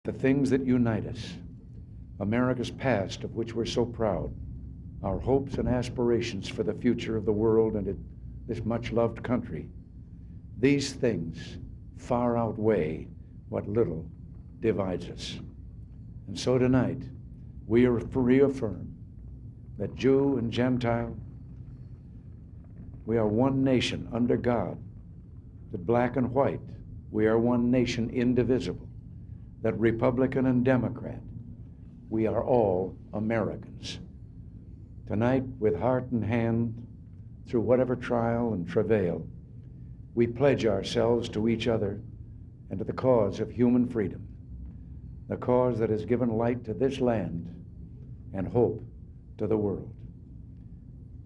The things that unite us, America's past of which we're so proud, our hopes and aspirations for the future of the world and this much-loved country, these things far outweigh what little divides us. And so tonight, we reaffirm that Jew and Gentile, we are one nation under God, that black and white, we are one nation indivisible, that Republican and Democrat, we are all Americans. Tonight, with heart and hand, through whatever trial and travail, we pledge ourselves to each other and to the cause of human freedom, the cause that has given light to this land and hope to the world.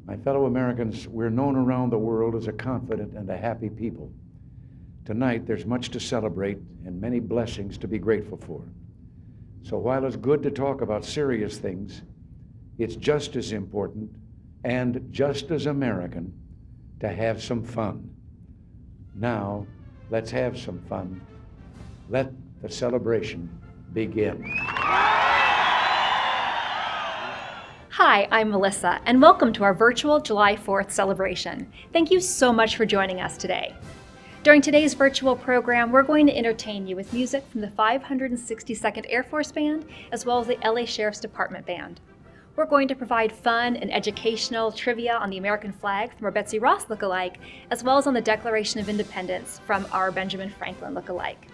My fellow Americans, we're known around the world as a confident and a happy people. Tonight, there's much to celebrate and many blessings to be grateful for. So while it's good to talk about serious things, it's just as important and just as American to have some fun. Now, let's have some fun. Let the celebration begin. Hi, I'm Melissa, and welcome to our virtual July 4th celebration. Thank you so much for joining us today. During today's virtual program, we're going to entertain you with music from the 562nd Air Force Band, as well as the LA Sheriff's Department Band. We're going to provide fun and educational trivia on the American flag from our Betsy Ross lookalike, as well as on the Declaration of Independence from our Benjamin Franklin lookalike.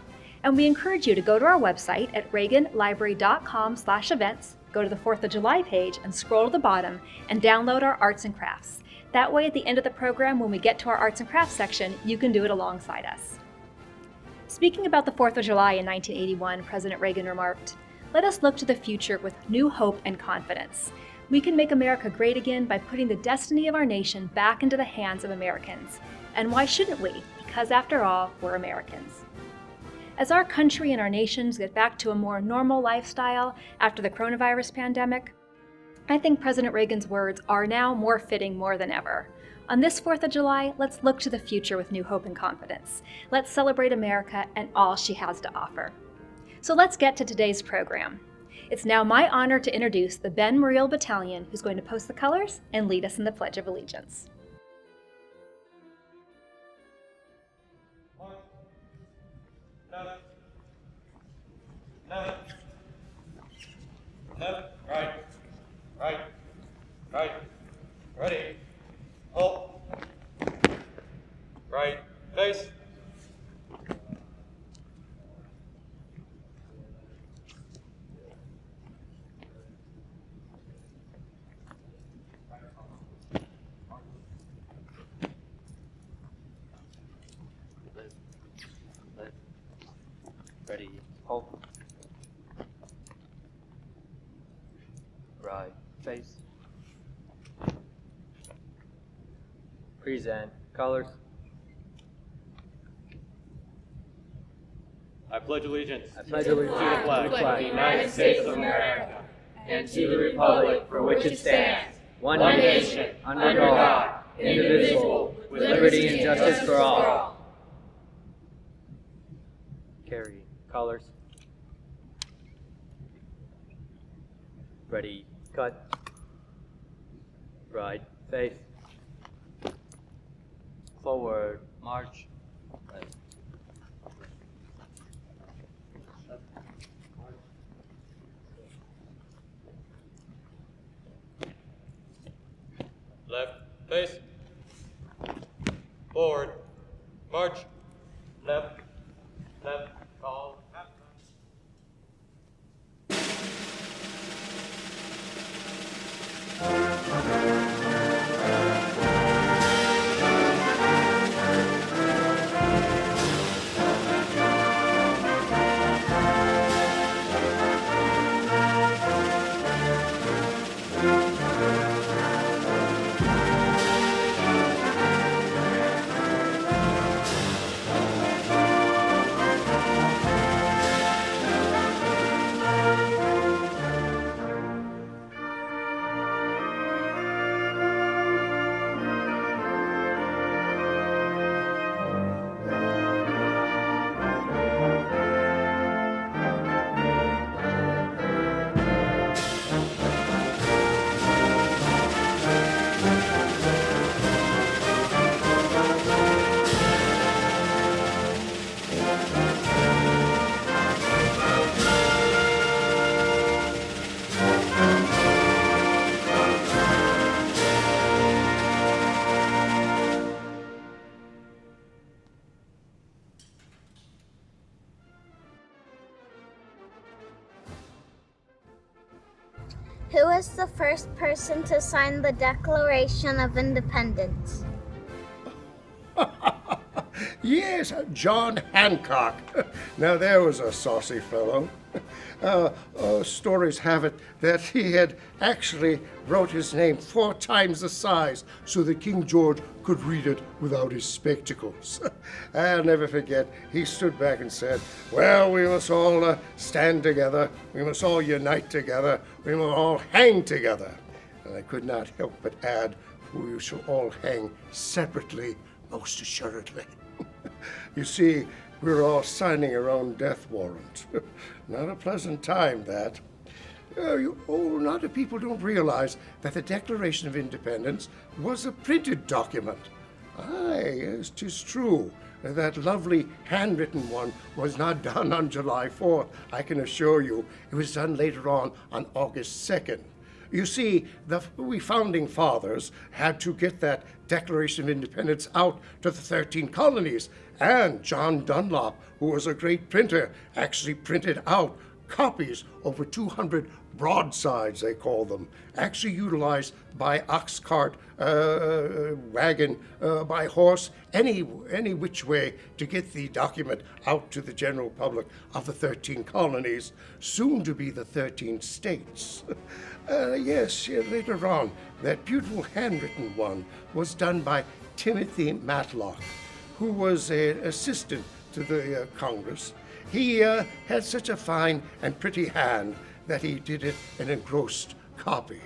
And we encourage you to go to our website at reaganlibrary.com/events, go to the 4th of July page and scroll to the bottom and download our arts and crafts. That way, at the end of the program, when we get to our arts and crafts section, you can do it alongside us. Speaking about the 4th of July in 1981, President Reagan remarked, "Let us look to the future with new hope and confidence. We can make America great again by putting the destiny of our nation back into the hands of Americans. And why shouldn't we? Because after all, we're Americans." As our country and our nations get back to a more normal lifestyle after the coronavirus pandemic, I think President Reagan's words are now more fitting more than ever. On this 4th of July, let's look to the future with new hope and confidence. Let's celebrate America and all she has to offer. So let's get to today's program. It's now my honor to introduce the Moreel Battalion, who's going to post the colors and lead us in the Pledge of Allegiance. Right, ready, hold, right, face, ready, hold, right, face, present colors. I pledge allegiance. I pledge allegiance to the flag of the United States of America and to the republic for which it stands, one nation, under God, indivisible, with liberty and justice for all. Carry colors. Ready, cut. Right, face. Forward, march. Left, face. Forward, march. Left, call. Who was the first person to sign the Declaration of Independence? Yes, John Hancock. Now, there was a saucy fellow. Stories have it that he had actually wrote his name 4 times the size so that King George could read it without his spectacles. I'll never forget, he stood back and said, "Well, we must all stand together. We must all unite together. We must all hang together." And I could not help but add, "We shall all hang separately, most assuredly." You see, we were all signing our own death warrant. Not a pleasant time, that. A lot of people don't realize that the Declaration of Independence was a printed document. Aye, yes, 'tis true. That lovely handwritten one was not done on July 4th, I can assure you. It was done later on August 2nd. You see, we founding fathers had to get that Declaration of Independence out to the 13 colonies, and John Dunlop, who was a great printer, actually printed out copies, over 200 broadsides, they call them, actually utilized by ox cart, wagon, by horse, any which way to get the document out to the general public of the 13 colonies, soon to be the 13 states. Yes, later on, that beautiful handwritten one was done by Timothy Matlock, who was an assistant to the Congress. He had such a fine and pretty hand that he did it an engrossed copy,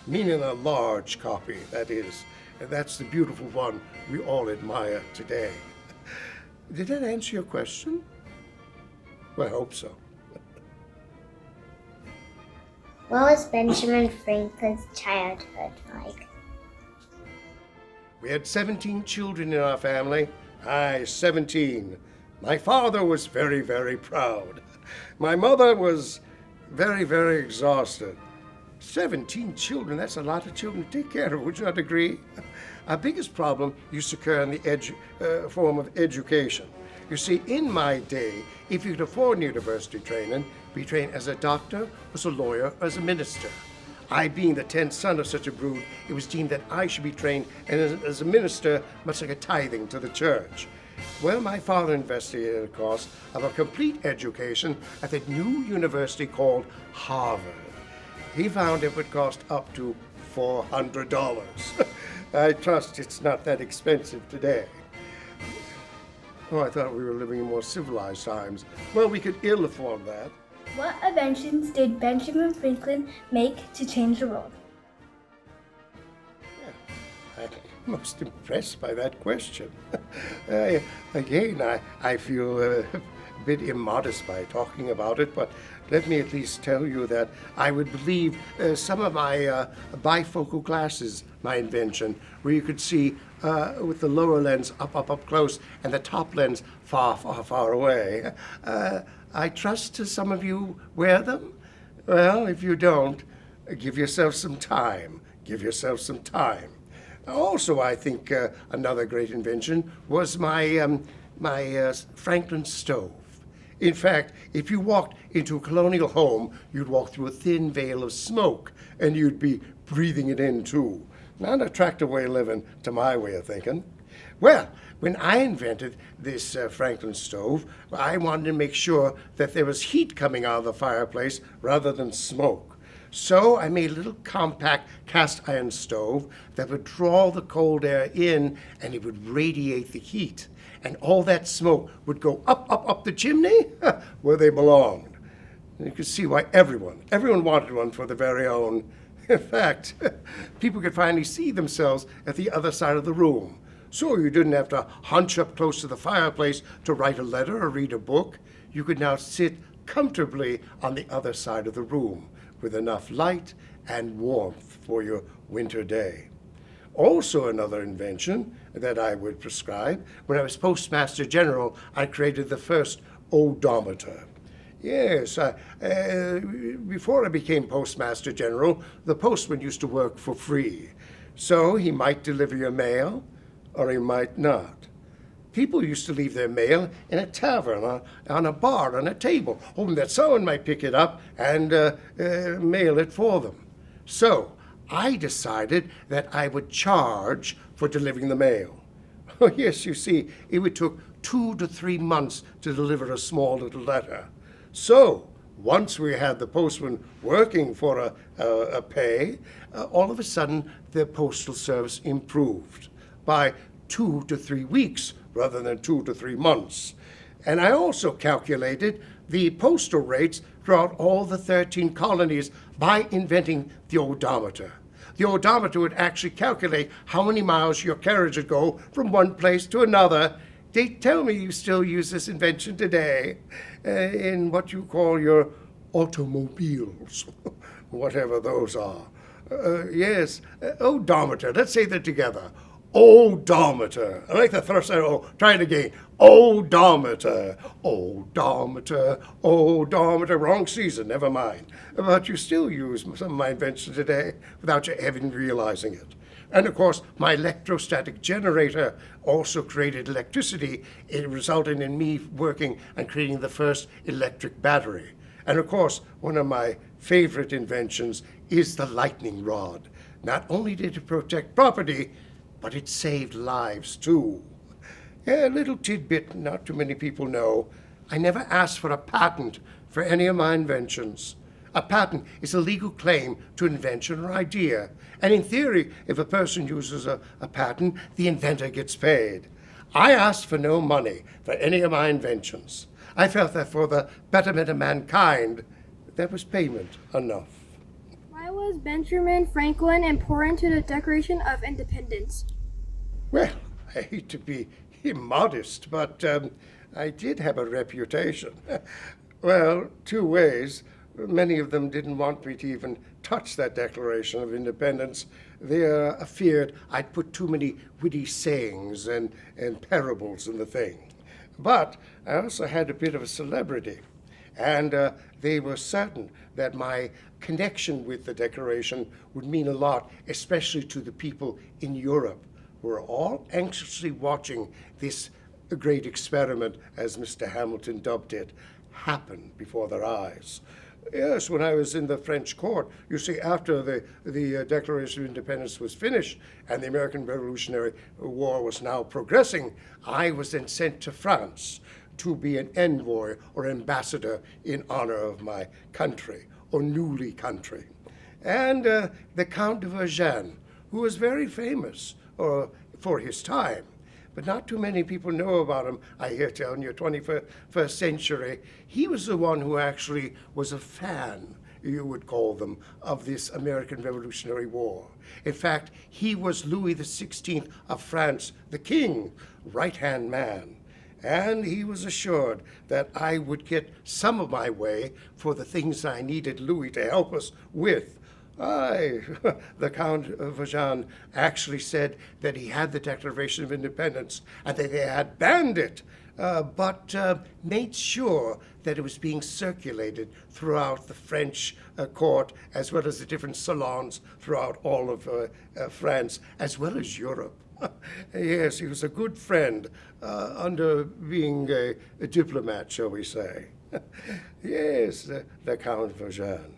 meaning a large copy, that is. And that's the beautiful one we all admire today. Did that answer your question? Well, I hope so. What was Benjamin Franklin's childhood like? We had 17 children in our family. Aye, 17. My father was very, very proud. My mother was very, very exhausted. 17 children, that's a lot of children to take care of, would you not agree? Our biggest problem used to occur in the form of education. You see, in my day, if you could afford university training, be trained as a doctor, as a lawyer, or as a minister. I, being the 10th son of such a brood, it was deemed that I should be trained as a minister, much like a tithing to the church. Well, my father investigated a course of a complete education at the new university called Harvard. He found it would cost up to $400. I trust it's not that expensive today. Oh, I thought we were living in more civilized times. Well, we could ill afford that. What inventions did Benjamin Franklin make to change the world? I'm most impressed by that question. I feel a bit immodest by talking about it, but let me at least tell you that I would believe some of my bifocal glasses, my invention, where you could see with the lower lens up close and the top lens far away. I trust some of you wear them. Well, if you don't, give yourself some time. Give yourself some time. Also, I think another great invention was my Franklin stove. In fact, if you walked into a colonial home, you'd walk through a thin veil of smoke, and you'd be breathing it in too. Not an attractive way of living, to my way of thinking. Well, when I invented this Franklin stove, I wanted to make sure that there was heat coming out of the fireplace rather than smoke. So I made a little compact cast iron stove that would draw the cold air in, and it would radiate the heat. And all that smoke would go up the chimney where they belonged. And you could see why everyone wanted one for their very own. In fact, people could finally see themselves at the other side of the room. So you didn't have to hunch up close to the fireplace to write a letter or read a book. You could now sit comfortably on the other side of the room with enough light and warmth for your winter day. Also another invention that I would prescribe, when I was Postmaster General, I created the first odometer. Yes, before I became Postmaster General, the postman used to work for free. So he might deliver your mail, or he might not. People used to leave their mail in a tavern, on a bar, on a table, hoping that someone might pick it up and mail it for them. So I decided that I would charge for delivering the mail. Oh, yes, you see, it would took 2 to 3 months to deliver a small little letter. So once we had the postman working for a pay, all of a sudden the postal service improved by 2 to 3 weeks rather than 2 to 3 months. And I also calculated the postal rates throughout all the 13 colonies by inventing the odometer. The odometer would actually calculate how many miles your carriage would go from one place to another. They tell me you still use this invention today in what you call your automobiles, whatever those are. Yes, odometer. Let's say that together. Odometer. I like the first side. Oh, try it again. Odometer. Odometer. Odometer. Wrong season. Never mind. But you still use some of my inventions today without you even realizing it. And of course, my electrostatic generator also created electricity. It resulted in me working and creating the first electric battery. And of course, one of my favorite inventions is the lightning rod. Not only did it protect property, but it saved lives too. Yeah, a little tidbit not too many people know. I never asked for a patent for any of my inventions. A patent is a legal claim to invention or idea. And in theory, if a person uses a patent, the inventor gets paid. I asked for no money for any of my inventions. I felt that for the betterment of mankind, there was payment enough. Why was Benjamin Franklin important to the Declaration of Independence? Well, I hate to be immodest, but I did have a reputation. Well, 2 ways. Many of them didn't want me to even touch that Declaration of Independence. They feared I'd put too many witty sayings and parables in the thing. But I also had a bit of a celebrity, and they were certain that my connection with the Declaration would mean a lot, especially to the people in Europe, who are all anxiously watching this great experiment, as Mr. Hamilton dubbed it, happen before their eyes. Yes, when I was in the French court, you see, after the Declaration of Independence was finished and the American Revolutionary War was now progressing, I was then sent to France to be an envoy or ambassador in honor of my country, or newly country. And the Count de Vergennes, who was very famous for his time, but not too many people know about him, I hear tell, in your 21st century. He was the one who actually was a fan, you would call them, of this American Revolutionary War. In fact, he was Louis XVI of France, the king, right-hand man. And he was assured that I would get some of my way for the things I needed Louis to help us with. The Count of Vergennes actually said that he had the Declaration of Independence and that they had banned it, but made sure that it was being circulated throughout the French court, as well as the different salons throughout all of France, as well as Europe. Yes, he was a good friend under being a diplomat, shall we say. Yes, the Count of Vergennes.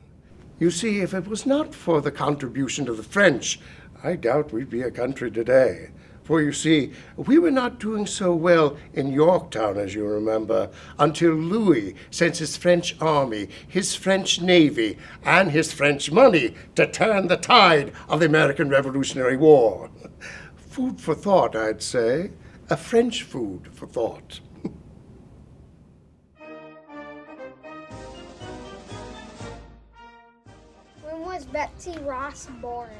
You see, if it was not for the contribution of the French, I doubt we'd be a country today. For you see, we were not doing so well in Yorktown, as you remember, until Louis sent his French army, his French navy, and his French money to turn the tide of the American Revolutionary War. Food for thought, I'd say. A French food for thought. When was Betsy Ross born?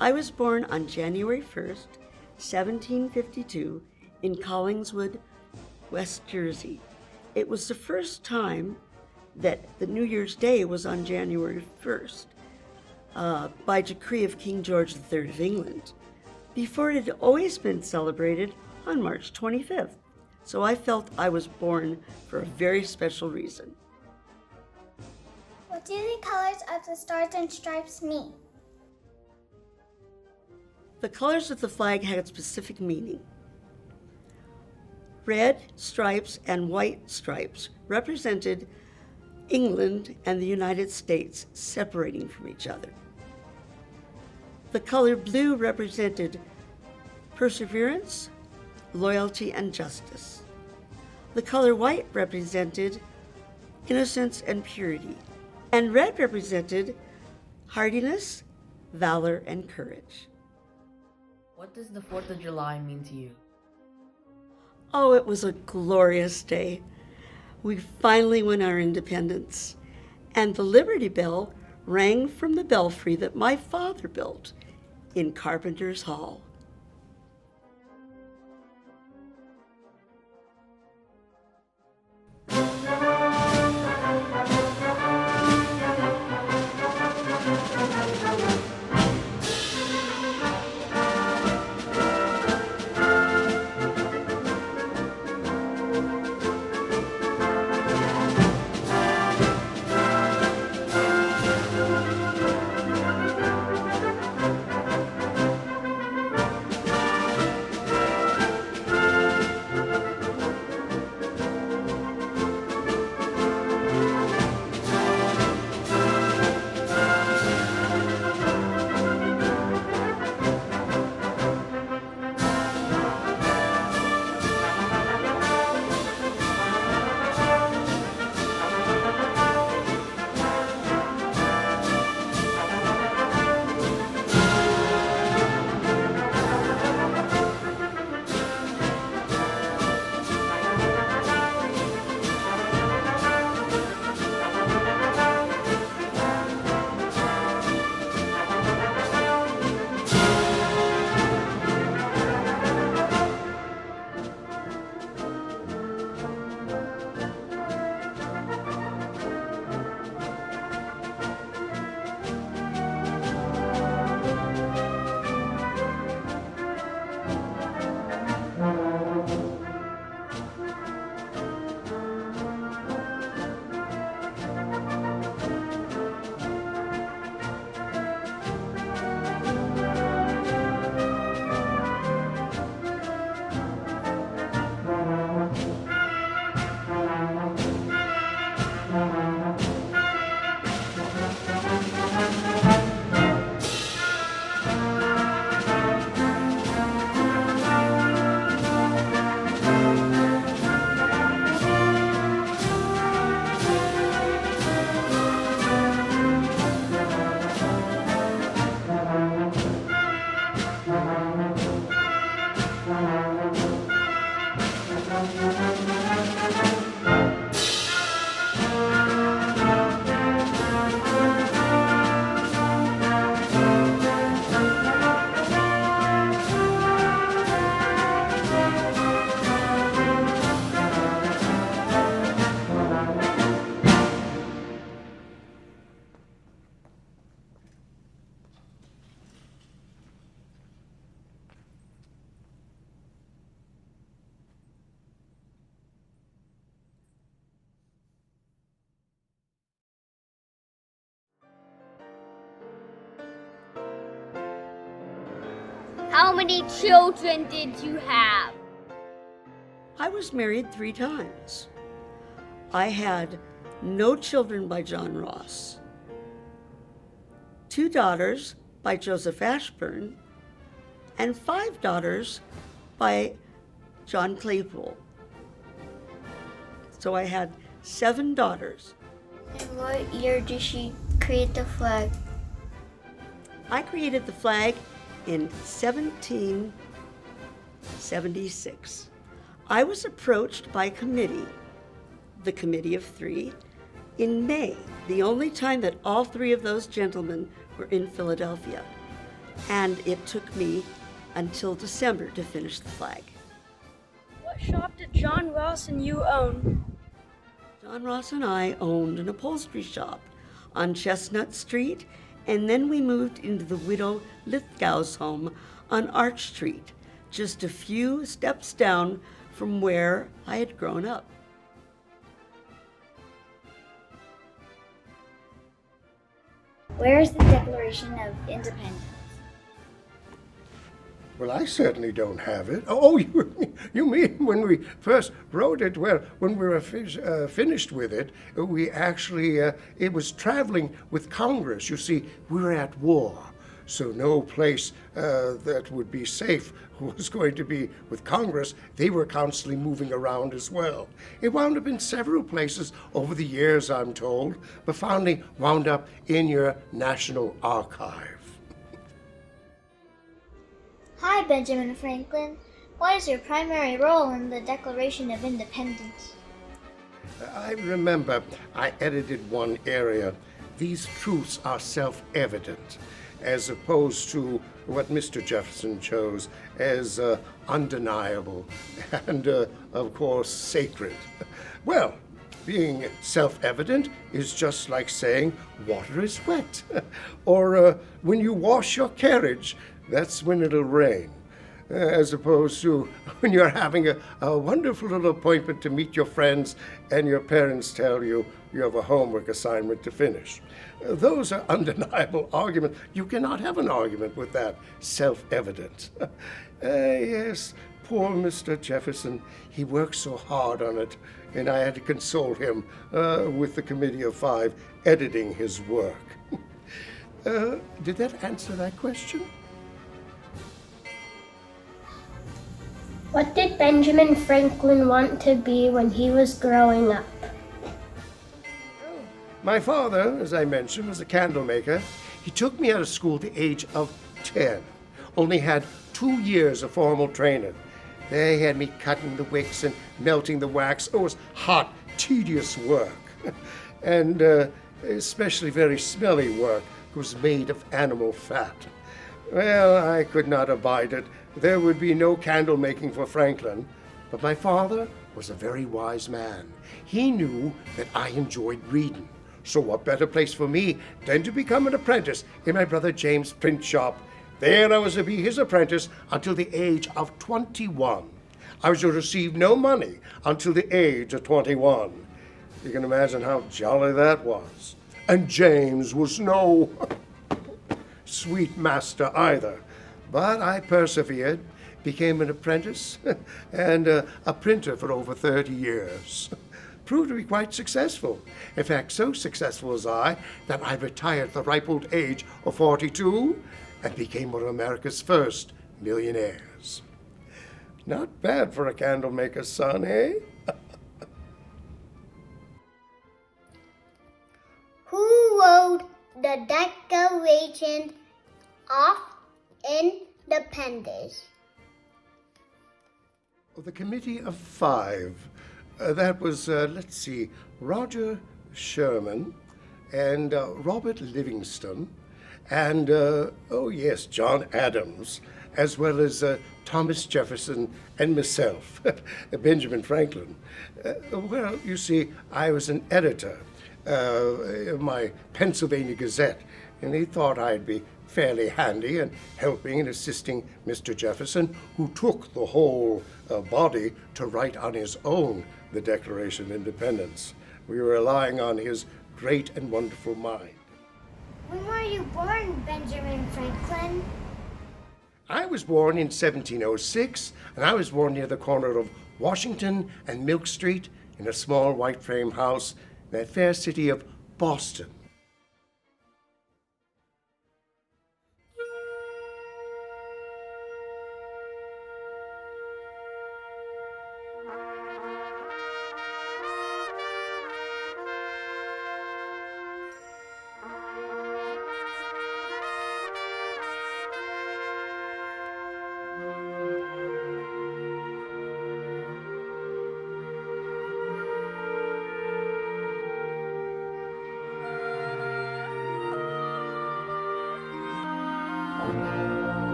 I was born on January 1st, 1752, in Collingswood, West Jersey. It was the first time that the New Year's Day was on January 1st, by decree of King George III of England. Before, it had always been celebrated on March 25th, so I felt I was born for a very special reason. What do the colors of the Stars and Stripes mean? The colors of the flag had a specific meaning. Red stripes and white stripes represented England and the United States separating from each other. The color blue represented perseverance, loyalty, and justice. The color white represented innocence and purity, and red represented hardiness, valor, and courage. What does the 4th of July mean to you? Oh, it was a glorious day. We finally won our independence, and the Liberty Bell rang from the belfry that my father built in Carpenter's Hall. How many children did you have? I was married 3 times. I had No Children by John Ross, 2 daughters by Joseph Ashburn, and 5 daughters by John Claypool. So I had 7 daughters. In what year did she create the flag? I created the flag in 1776. I was approached by a committee, the Committee of 3, in May, the only time that all 3 of those gentlemen were in Philadelphia. And it took me until December to finish the flag. What shop did John Ross and you own? John Ross and I owned an upholstery shop on Chestnut Street, and then we moved into the widow Lithgow's home on Arch Street, just a few steps down from where I had grown up. Where is the Declaration of Independence? Well, I certainly don't have it. Oh, you mean when we first wrote it? Well, when we were finished with it, we actually, it was traveling with Congress. You see, we were at war, so no place that would be safe was going to be with Congress. They were constantly moving around as well. It wound up in several places over the years, I'm told, but finally wound up in your National Archive. Hi, Benjamin Franklin. What is your primary role in the Declaration of Independence? I remember I edited one area. These truths are self-evident, as opposed to what Mr. Jefferson chose as undeniable and, of course, sacred. Well, being self-evident is just like saying water is wet, or when you wash your carriage, that's when it'll rain, as opposed to when you're having a wonderful little appointment to meet your friends and your parents tell you you have a homework assignment to finish. Those are undeniable arguments. You cannot have an argument with that self-evident. Yes, poor Mr. Jefferson, he worked so hard on it, and I had to console him with the Committee of Five editing his work. Did that answer that question? What did Benjamin Franklin want to be when he was growing up? My father, as I mentioned, was a candle maker. He took me out of school at the age of 10. Only had 2 years of formal training. They had me cutting the wicks and melting the wax. It was hot, tedious work. And especially very smelly work. It was made of animal fat. Well, I could not abide it. There would be no candle making for Franklin. But my father was a very wise man. He knew that I enjoyed reading. So what better place for me than to become an apprentice in my brother James' print shop? There I was to be his apprentice until the age of 21. I was to receive no money until the age of 21. You can imagine how jolly that was. And James was no sweet master either. But I persevered, became an apprentice, and a printer for over 30 years. Proved to be quite successful. In fact, so successful was I that I retired at the ripe old age of 42 and became one of America's first millionaires. Not bad for a candle maker's son, eh? Who wrote the Declaration of Independence? The Committee of Five. That was, let's see, Roger Sherman and Robert Livingston and, oh yes, John Adams, as well as Thomas Jefferson and myself, Benjamin Franklin. Well, you see, I was an editor of my Pennsylvania Gazette, and they thought I'd be fairly handy in helping and assisting Mr. Jefferson, who took the whole body to write on his own the Declaration of Independence. We were relying on his great and wonderful mind. When were you born, Benjamin Franklin? I was born in 1706, and I was born near the corner of Washington and Milk Street in a small white frame house in that fair city of Boston.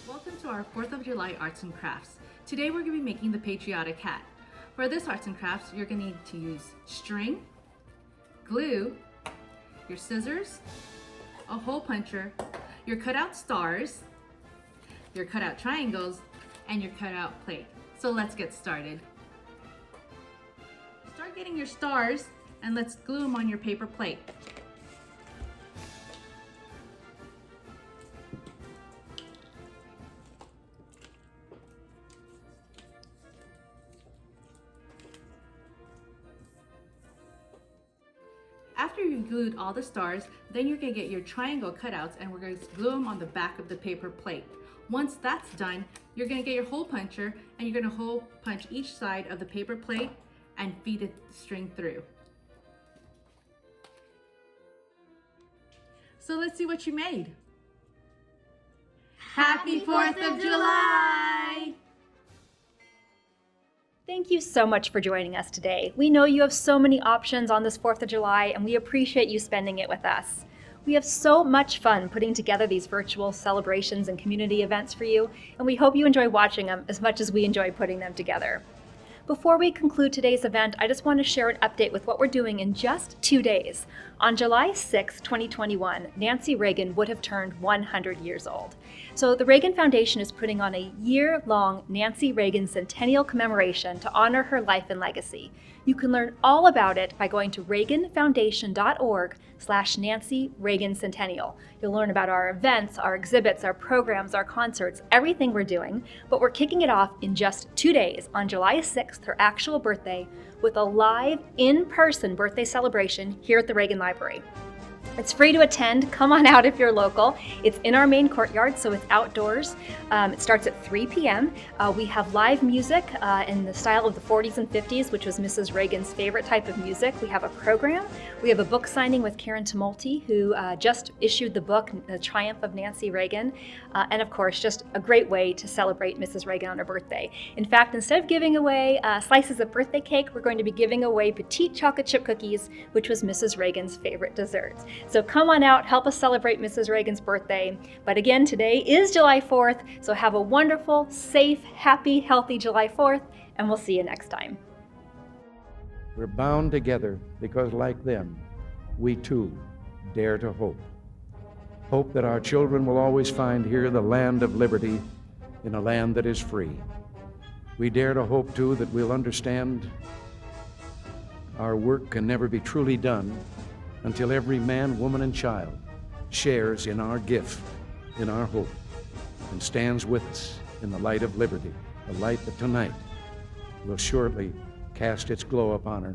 Welcome to our 4th of July Arts and Crafts. Today we're going to be making the Patriotic hat. For this Arts and Crafts, you're going to need to use string, glue, your scissors, a hole puncher, your cutout stars, your cutout triangles, and your cutout plate. So let's get started. Start getting your stars and let's glue them on your paper plate. After you've glued all the stars, then you're going to get your triangle cutouts and we're going to glue them on the back of the paper plate. Once that's done, you're going to get your hole puncher and you're going to hole punch each side of the paper plate and feed the string through. So let's see what you made. Happy 4th of July! Thank you so much for joining us today. We know you have so many options on this 4th of July, and we appreciate you spending it with us. We have so much fun putting together these virtual celebrations and community events for you, and we hope you enjoy watching them as much as we enjoy putting them together. Before we conclude today's event, I just want to share an update with what we're doing in just 2 days. On July 6, 2021, Nancy Reagan would have turned 100 years old. So the Reagan Foundation is putting on a year-long Nancy Reagan Centennial Commemoration to honor her life and legacy. You can learn all about it by going to reaganfoundation.org/Nancy Reagan Centennial. You'll learn about our events, our exhibits, our programs, our concerts, everything we're doing, but we're kicking it off in just 2 days on July 6th, her actual birthday, with a live, in-person birthday celebration here at the Reagan Library. It's free to attend. Come on out if you're local. It's in our main courtyard, so it's outdoors. It starts at 3 p.m. We have live music in the style of the 40s and 50s, which was Mrs. Reagan's favorite type of music. We have a program. We have a book signing with Karen Tumulty, who just issued the book, The Triumph of Nancy Reagan. And of course, just a great way to celebrate Mrs. Reagan on her birthday. In fact, instead of giving away slices of birthday cake, we're going to be giving away petite chocolate chip cookies, which was Mrs. Reagan's favorite dessert. So come on out, help us celebrate Mrs. Reagan's birthday. But again, today is July 4th, so have a wonderful, safe, happy, healthy July 4th, and we'll see you next time. We're bound together because, like them, we too dare to hope. Hope that our children will always find here the land of liberty in a land that is free. We dare to hope, too, that we'll understand our work can never be truly done until every man, woman, and child shares in our gift, in our hope, and stands with us in the light of liberty, the light that tonight will shortly cast its glow upon her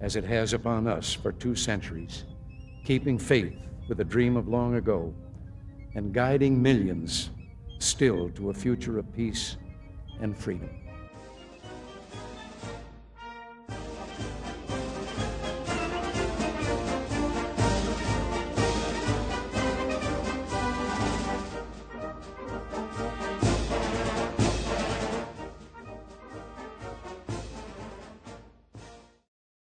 as it has upon us for 2 centuries, keeping faith with the dream of long ago and guiding millions still to a future of peace and freedom.